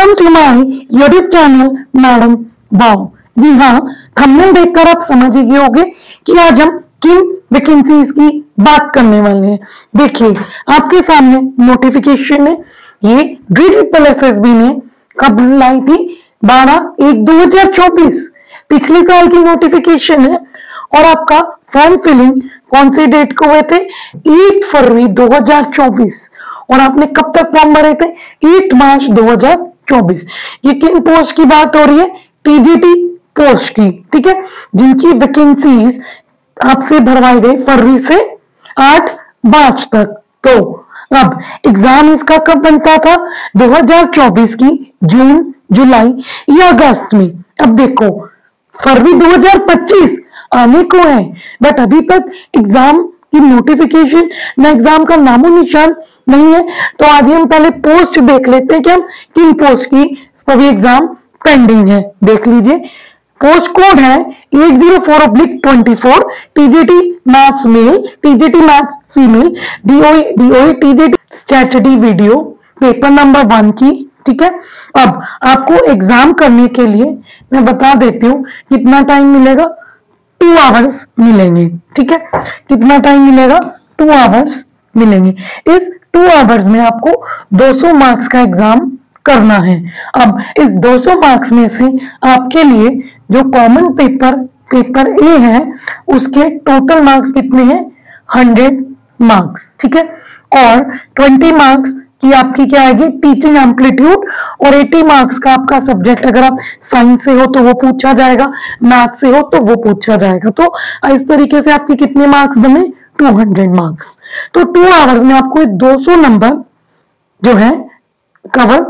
Welcome to my YouTube channel madam wow. जी हाँ, thumbnail देखकर आप समझ ही गए होंगे कि आज हम किन वैकेंसीज की बात करने वाले हैं। देखिए, आपके सामने नोटिफिकेशन है। ये DSSB ने कब लाई थी? 12/1/2024, पिछले साल की नोटिफिकेशन है। और आपका फॉर्म फिलिंग कौन सी डेट को हुए थे? 8 फरवरी 2024। और आपने कब तक फॉर्म भरे थे? 8 मार्च 2024। ये किन पोस्ट की बात हो रही है? TGT पोस्ट की, ठीक है, जिनकी वैकेंसीज आपसे भरवाई गई फरवरी से 8 मार्च तक। तो अब एग्जाम इसका कब बनता था? 2024 की जून, जुलाई या अगस्त में। अब देखो, फरवरी 2025 आने को है, बट अभी तक एग्जाम की नोटिफिकेशन ना, एग्जाम का नामो निशान नहीं है। तो आज हम पहले पोस्ट देख लेते हैं कि हम किन पोस्ट की अभी एग्जाम पेंडिंग है। देख लीजिए, पोस्ट कोड है 804/24, TGT maths male, TGT maths female, DOE TGT strategy video, paper number 1 की, ठीक है। अब आपको एग्जाम करने के लिए मैं बता देती हूँ कितना टाइम मिलेगा। 2 आवर्स मिलेंगे, ठीक है। कितना टाइम मिलेगा? 2 आवर्स मिलेंगे। इस 2 आवर्स में आपको 200 मार्क्स का एग्जाम करना है। अब इस 200 मार्क्स में से आपके लिए जो कॉमन पेपर ए है, उसके टोटल मार्क्स कितने हैं? 100 मार्क्स, ठीक है। और 20 मार्क्स की आपकी क्या आएगी? Teaching amplitude. और 80 मार्क्स का आपका सब्जेक्ट, अगर आप साइंस से हो तो वो पूछा जाएगा, मैथ से हो तो वो पूछा जाएगा। तो इस तरीके से आपके कितने मार्क्स बने? 200 मार्क्स। तो 2 आवर्स में आपको 200 नंबर जो है कवर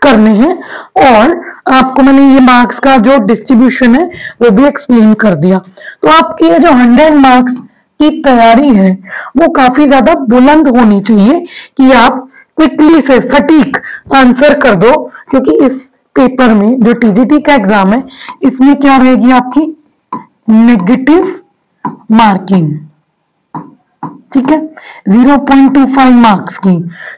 करने हैं। और आपको मैंने ये मार्क्स का जो डिस्ट्रीब्यूशन है वो भी एक्सप्लेन कर दिया। तो आपकी ये जो 100 मार्क्स की तैयारी है वो काफी ज्यादा बुलंद होनी चाहिए कि आप क्विकली से सटीक आंसर कर दो, क्योंकि इस पेपर में जो TGT का एग्जाम है, इसमें क्या रहेगी आपकी? नेगेटिव मार्किंग, ठीक है, 0.25 मार्क्स की।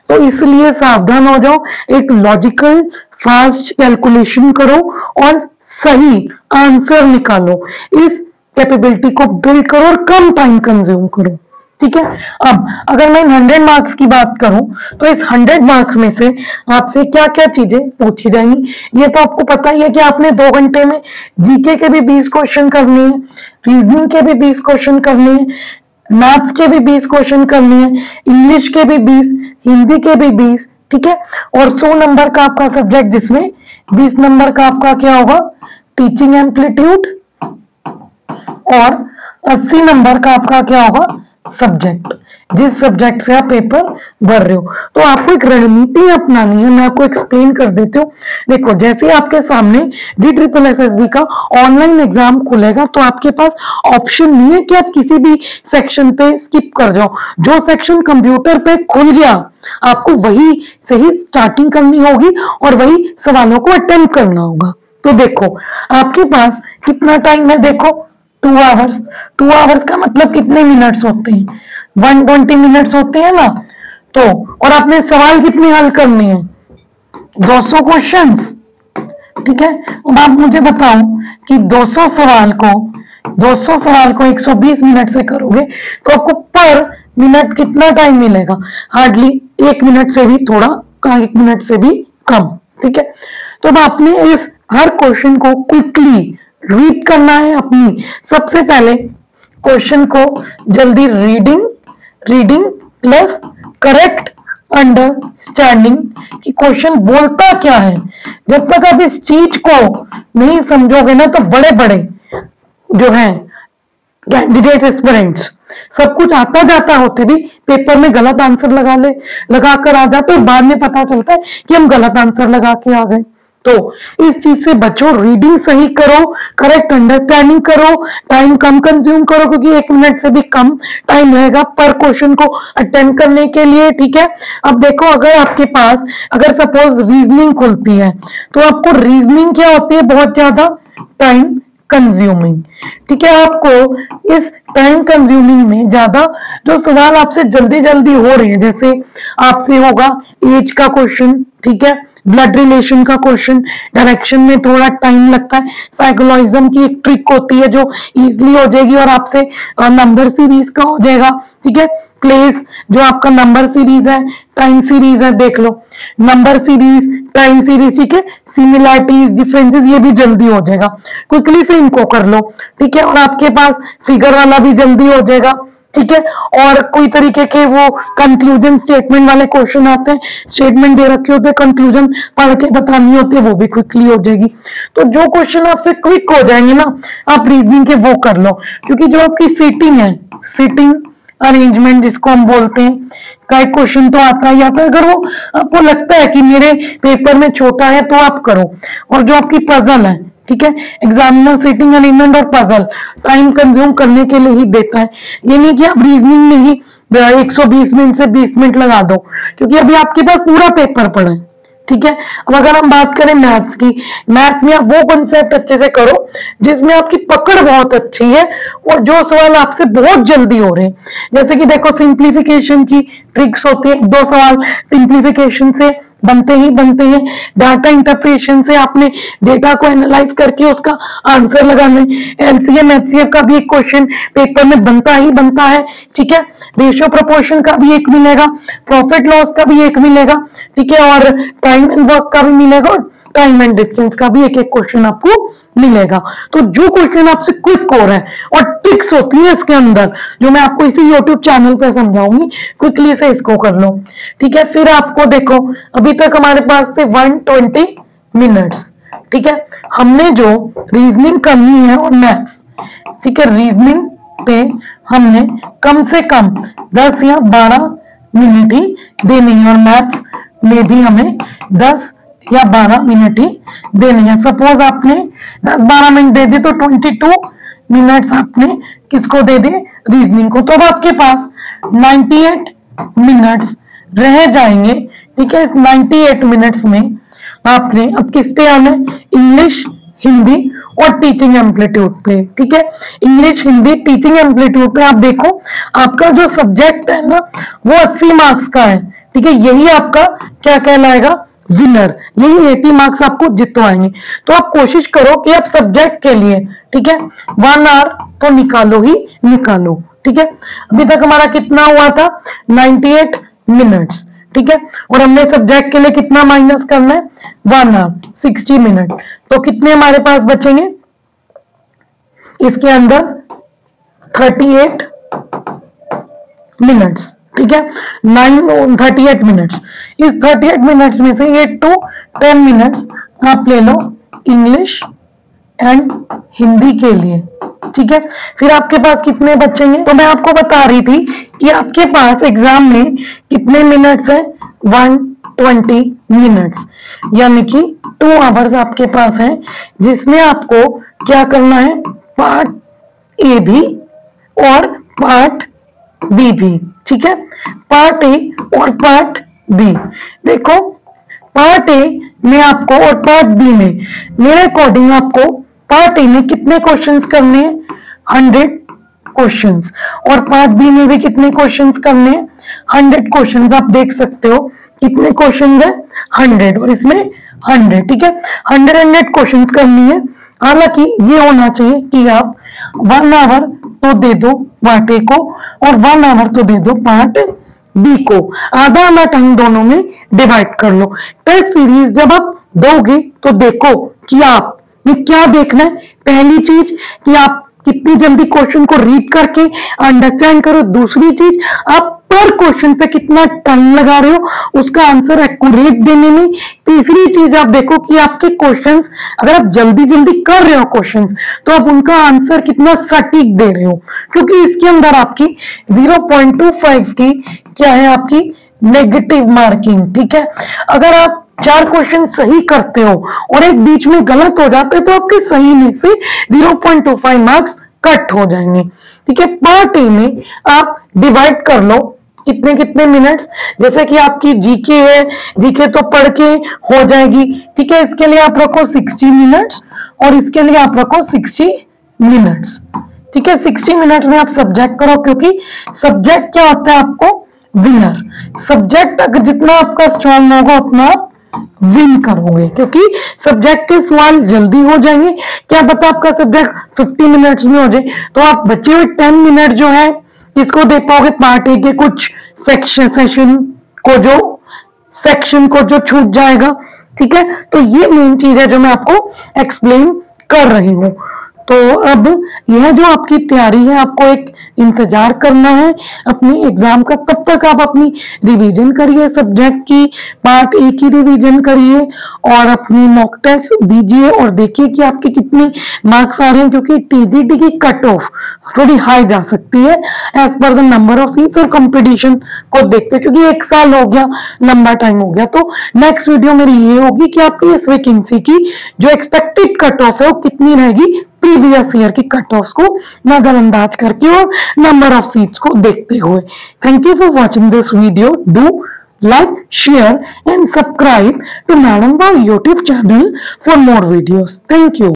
तो इसलिए सावधान हो जाओ, एक लॉजिकल फास्ट कैलकुलेशन करो और सही आंसर निकालो। इस कैपेबिलिटी को बिल्ड करो और कम टाइम कंज्यूम करो, ठीक है। अब अगर मैं 100 मार्क्स की बात करूं तो इस 100 मार्क्स में से आपसे क्या क्या चीजें पूछी जाएंगी, ये तो आपको पता ही है कि आपने 2 घंटे में जीके के भी 20 क्वेश्चन करने हैं, रीजनिंग के भी 20 क्वेश्चन करने हैं, मैथ्स के भी 20 क्वेश्चन करने हैं, इंग्लिश के भी 20, हिंदी के भी 20, ठीक है। और 100 नंबर का आपका सब्जेक्ट, जिसमें 20 नंबर का आपका क्या होगा? Teaching amplitude. और 80 नंबर का आपका क्या होगा? सब्जेक्ट, जिस सब्जेक्ट से आप पेपर भर रहे हो। तो आपको एक रणनीति अपनानी है, मैं आपको एक्सप्लेन कर देती हूँ। देखो, जैसे आपके सामने DSSB का ऑनलाइन एग्जाम खुलेगा तो आपके पास ऑप्शन नहीं है कि आप किसी भी सेक्शन पे स्किप कर जाओ। जो सेक्शन कंप्यूटर पे खुल गया, आपको वही से ही स्टार्टिंग करनी होगी और वही सवालों को अटेम्प्ट करना होगा। तो देखो, आपके पास कितना टाइम है? देखो, 2 आवर्स। 2 आवर्स का मतलब कितने मिनट्स होते हैं? 120 मिनट्स होते हैं ना। तो और आपने सवाल कितने हल करने हैं? 200 क्वेश्चंस, ठीक है। अब आप मुझे बताओ कि 200 सवाल को 120 मिनट से करोगे तो आपको पर मिनट कितना टाइम मिलेगा? हार्डली 1 मिनट से भी थोड़ा, 1 मिनट से भी कम, ठीक है। तो अब आपने इस हर क्वेश्चन को क्विकली रीड करना है। अपनी सबसे पहले क्वेश्चन को जल्दी रीडिंग प्लस करेक्ट अंडरस्टैंडिंग कि क्वेश्चन बोलता क्या है। जब तक आप इस चीज को नहीं समझोगे ना, तो बड़े बड़े जो हैं कैंडिडेट एस्पिरेंट्स सब कुछ आता जाता होते भी पेपर में गलत आंसर लगा कर आ जाते, और बाद में पता चलता है कि हम गलत आंसर लगा के आ गए। तो इस चीज से बचो, रीडिंग सही करो, करेक्ट अंडरस्टैंडिंग करो, टाइम कम कंज्यूम करो, क्योंकि 1 मिनट से भी कम टाइम रहेगा पर क्वेश्चन को अटेम्प्ट करने के लिए, ठीक है। अब देखो, अगर आपके पास अगर सपोज रीजनिंग खुलती है तो आपको रीजनिंग क्या होती है? बहुत ज्यादा टाइम कंज्यूमिंग, ठीक है। आपको इस टाइम कंज्यूमिंग में ज्यादा जो सवाल आपसे जल्दी जल्दी हो रहे हैं, जैसे आपसे होगा एज का क्वेश्चन, ठीक है। ब्लड रिलेशन का क्वेश्चन, डायरेक्शन में थोड़ा टाइम लगता है। साइकोलॉजिज्म की एक ट्रिक होती है जो इजीली हो जाएगी और आपसे नंबर सीरीज का हो जाएगा, ठीक है। प्लेस जो आपका नंबर सीरीज है, टाइम सीरीज है, देख लो नंबर सीरीज, टाइम सीरीज, ठीक है। सिमिलरिटीज, डिफरेंसेस, ये भी जल्दी हो जाएगा, क्विकली से इनको कर लो, ठीक है। और आपके पास फिगर वाला भी जल्दी हो जाएगा, ठीक है। और कोई तरीके के वो कंक्लूजन स्टेटमेंट वाले क्वेश्चन आते हैं, स्टेटमेंट दे रखे होते हैं, कंक्लूजन पढ़ के बतानी होती है, वो भी क्विकली हो जाएगी। तो जो क्वेश्चन आपसे क्विक हो जाएंगे ना, आप रीजनिंग के वो कर लो, क्योंकि जो आपकी सीटिंग है, सीटिंग अरेंजमेंट जिसको हम बोलते हैं, का एक क्वेश्चन तो आता ही आता है। अगर वो आपको लगता है कि मेरे पेपर में छोटा है तो आप करो। और जो आपकी पजल है, ठीक है, एग्जामिनर सीटिंग अरेंजमेंट और पजल टाइम कंज्यूम करने के लिए ही देता है। ये नहीं कि आप रीजनिंग में ही 120 मिनट से 20 मिनट लगा दो, क्योंकि अभी आपके पास पूरा पेपर पड़ा है, ठीक है। अब अगर हम बात करें मैथ्स की, मैथ्स में आप वो कॉन्सेप्ट अच्छे से करो जिसमें आपकी पकड़ बहुत अच्छी है और जो सवाल आपसे बहुत जल्दी हो रहे हैं। जैसे कि देखो सिंप्लीफिकेशन की ट्रिक्स होती है, 2 सवाल सिंप्लीफिकेशन से बनते ही बनते हैं। डाटा इंटरप्रिटेशन से आपने डेटा को एनालाइज करके उसका आंसर लगाना है। एलसीएम एचसीएफ का भी एक क्वेश्चन पेपर में बनता ही बनता है, ठीक है। रेशियो प्रोपोर्शन का भी एक मिलेगा, प्रॉफिट लॉस का भी एक मिलेगा, ठीक है। और टाइम एंड वर्क का भी मिलेगा और टाइम एंड डिस्टेंस का भी एक एक क्वेश्चन आपको मिलेगा। तो जो क्वेश्चन आपसे क्विक हो रहा है और ट्रिक्स होती है इसके अंदर, जो मैं आपको इसी यूट्यूब चैनल पर समझाऊंगी, क्विकली से इसको कर लो, ठीक है। फिर आपको देखो अभी तक हमारे पास से 120 मिनट्स, ठीक है। हमने जो रीजनिंग करनी है और मैथ्स, ठीक है, रीजनिंग पे हमने कम से कम 10 या 12 मिनट ही देनी है और मैथ्स में भी हमें 10 या 12 मिनट ही देने हैं। सपोज आपने 10-12 मिनट दे दी तो 22 मिनट्स आपने किसको दे दे, रीजनिंग को। तो अब आपके पास 98 मिनट्स रह जाएंगे, ठीक है। इस 98 मिनट्स में आपने अब किस पे आना है, इंग्लिश, हिंदी और टीचिंग एम्पलीट्यूड पे, ठीक है। इंग्लिश, हिंदी, टीचिंग एम्पलीट्यूड पे आप देखो आपका जो सब्जेक्ट है ना वो 80 मार्क्स का है, ठीक है। यही आपका क्या कहलाएगा, विनर, यही 80 मार्क्स आपको जितवाएंगे। तो आप कोशिश करो कि आप सब्जेक्ट के लिए, ठीक है, 1 आवर तो निकालो ही निकालो, ठीक है। अभी तक हमारा कितना हुआ था, 98 मिनट्स, ठीक है। और हमने सब्जेक्ट के लिए कितना माइनस करना है, 1 आवर 60 मिनट। तो कितने हमारे पास बचेंगे इसके अंदर, 38 मिनट्स, ठीक है। 38 मिनट्स, इस 38 मिनट्स में से 8 to 10 मिनट्स आप ले लो इंग्लिश एंड हिंदी के लिए, ठीक है। फिर आपके पास कितने बचेंगे, तो मैं आपको बता रही थी कि आपके पास एग्जाम में कितने मिनट्स है, 120 मिनट्स, यानी कि 2 आवर्स आपके पास है, जिसमें आपको क्या करना है, पार्ट ए भी और पार्ट बी भी, ठीक है। पार्ट ए और पार्ट बी, देखो पार्ट ए में आपको और पार्ट बी में मेरे अकॉर्डिंग आपको पार्ट ए में कितने क्वेश्चंस करने हैं, 100 क्वेश्चंस, और पार्ट बी में भी कितने क्वेश्चंस करने हैं, 100 क्वेश्चंस। आप देख सकते हो कितने क्वेश्चंस है, 100 और इसमें 100, ठीक है। 100 क्वेश्चंस करनी है। हालांकि ये होना चाहिए कि आप 1 आवर तो दे दो पार्ट ए को और 1 आवर तो दे दो पार्ट बी को, आधा आधा टाइम दोनों में डिवाइड कर लो। टेस्ट सीरीज जब आप दोगे तो देखो कि आप ये क्या देखना है, पहली चीज कि आप कितनी जल्दी क्वेश्चन को रीड करके अंडरस्टैंड करो, दूसरी चीज आप पर क्वेश्चन पे कितना टाइम लगा रहे हो उसका आंसर एक्यूरेट देने में, तीसरी चीज आप देखो कि आपके क्वेश्चंस अगर आप जल्दी जल्दी कर रहे हो क्वेश्चंस तो आप उनका आंसर कितना सटीक दे रहे हो, क्योंकि इसके अंदर आपकी 0.25 की क्या है, आपकी नेगेटिव मार्किंग, ठीक है। अगर आप 4 क्वेश्चन सही करते हो और एक बीच में गलत हो जाते हैं तो आपके सही में से 0.25 मार्क्स कट हो जाएंगे, ठीक है। पार्ट ए में आप डिवाइड कर लो कितने कितने मिनट्स, जैसे कि आपकी जीके है, जीके तो पढ़ के हो जाएगी, ठीक है। इसके लिए आप रखो 60 मिनट्स और इसके लिए आप रखो 60 मिनट्स, ठीक है। 60 मिनट्स में आप सब्जेक्ट करो, क्योंकि सब्जेक्ट क्या होता है आपको, विनर। सब्जेक्ट अगर जितना आपका स्ट्रांग होगा उतना आप विन करोगे, क्योंकि सब्जेक्ट के सवाल जल्दी हो जाएंगे। क्या पता आपका सब्जेक्ट 50 मिनट्स में हो जाए, तो आप बचे हुए 10 मिनट जो है इसको दे पाओगे पार्ट ए के कुछ सेक्शन को जो छूट जाएगा। ठीक है, तो ये मेन चीज है जो मैं आपको एक्सप्लेन कर रही हूँ। तो अब यह जो आपकी तैयारी है, आपको एक इंतजार करना है अपने एग्जाम का। तब तक आप अपनी रिवीजन करिए, सब्जेक्ट की पार्ट ए की रिवीजन करिए और अपनी मॉक टेस्ट दीजिए और देखिए कि आपके कितने मार्क्स आ रहे हैं, क्योंकि टीजीटी की कट ऑफ थोड़ी हाई जा सकती है as per the number of seats और कंपटीशन को देखते, क्योंकि 1 साल हो गया, लंबा टाइम हो गया। तो नेक्स्ट वीडियो मेरी ये होगी कि आपकी इस वैकेंसी की जो एक्सपेक्टेड कट ऑफ है वो कितनी रहेगी प्रीवियस ईयर की कट ऑफ को नजरअंदाज करके और नंबर ऑफ सीट्स को देखते हुए। Thank you for watching this video. Do like, share and subscribe to Madam Wow YouTube channel for more videos. Thank you.